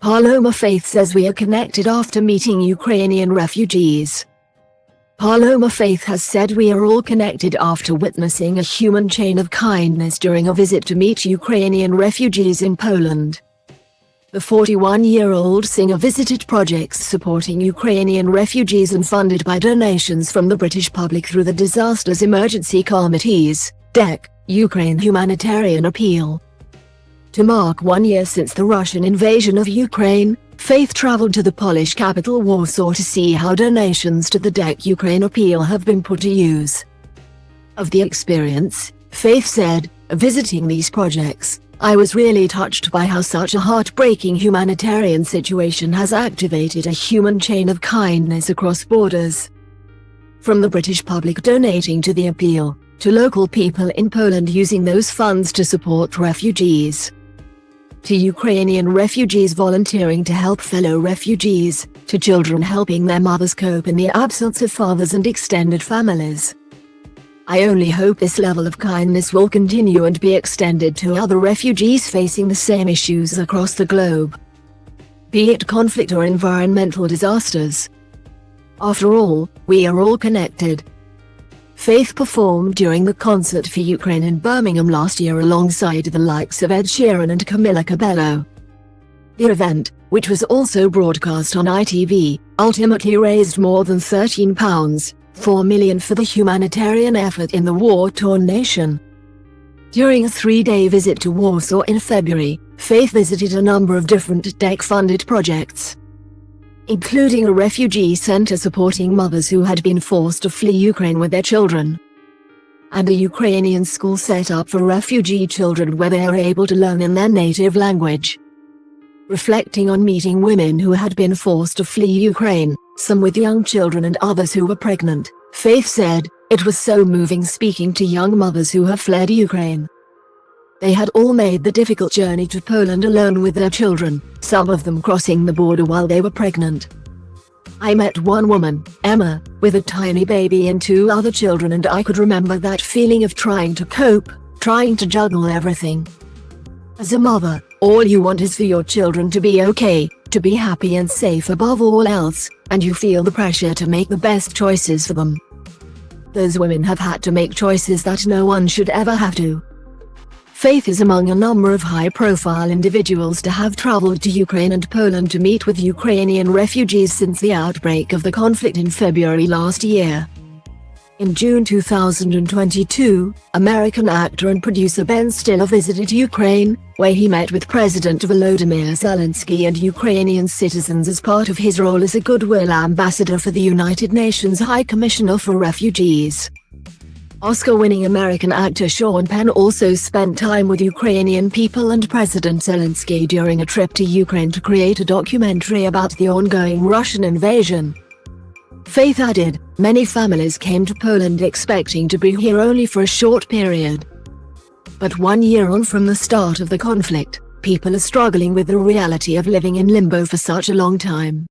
Paloma Faith says we are connected after meeting Ukrainian refugees. Paloma Faith has said we are all connected after witnessing a human chain of kindness during a visit to meet Ukrainian refugees in Poland. The 41-year-old singer visited projects supporting Ukrainian refugees and funded by donations from the British public through the Disasters Emergency Committee's DEC, Ukraine Humanitarian Appeal. To mark 1 year since the Russian invasion of Ukraine, Faith traveled to the Polish capital Warsaw to see how donations to the DEC Ukraine Appeal have been put to use. Of the experience, Faith said, "Visiting these projects, I was really touched by how such a heartbreaking humanitarian situation has activated a human chain of kindness across borders. From the British public donating to the appeal, to local people in Poland using those funds to support refugees, to Ukrainian refugees volunteering to help fellow refugees, to children helping their mothers cope in the absence of fathers and extended families. I only hope this level of kindness will continue and be extended to other refugees facing the same issues across the globe, be it conflict or environmental disasters. After all, we are all connected." Faith performed during the concert for Ukraine in Birmingham last year alongside the likes of Ed Sheeran and Camila Cabello. The event, which was also broadcast on ITV, ultimately raised more than £13.4 million for the humanitarian effort in the war-torn nation. During a 3-day visit to Warsaw in February, Faith visited a number of different DEC-funded projects, including a refugee center supporting mothers who had been forced to flee Ukraine with their children, and a Ukrainian school set up for refugee children where they are able to learn in their native language. Reflecting on meeting women who had been forced to flee Ukraine, some with young children and others who were pregnant, Faith said, "It was so moving speaking to young mothers who have fled Ukraine. They had all made the difficult journey to Poland alone with their children, some of them crossing the border while they were pregnant. I met one woman, Emma, with a tiny baby and 2 other children, and I could remember that feeling of trying to cope, trying to juggle everything. As a mother, all you want is for your children to be okay, to be happy and safe above all else, and you feel the pressure to make the best choices for them. Those women have had to make choices that no one should ever have to." Faith is among a number of high-profile individuals to have traveled to Ukraine and Poland to meet with Ukrainian refugees since the outbreak of the conflict in February last year. In June 2022, American actor and producer Ben Stiller visited Ukraine, where he met with President Volodymyr Zelensky and Ukrainian citizens as part of his role as a goodwill ambassador for the United Nations High Commissioner for Refugees. Oscar-winning American actor Sean Penn also spent time with Ukrainian people and President Zelensky during a trip to Ukraine to create a documentary about the ongoing Russian invasion. Faith added, "Many families came to Poland expecting to be here only for a short period. But 1 year on from the start of the conflict, people are struggling with the reality of living in limbo for such a long time.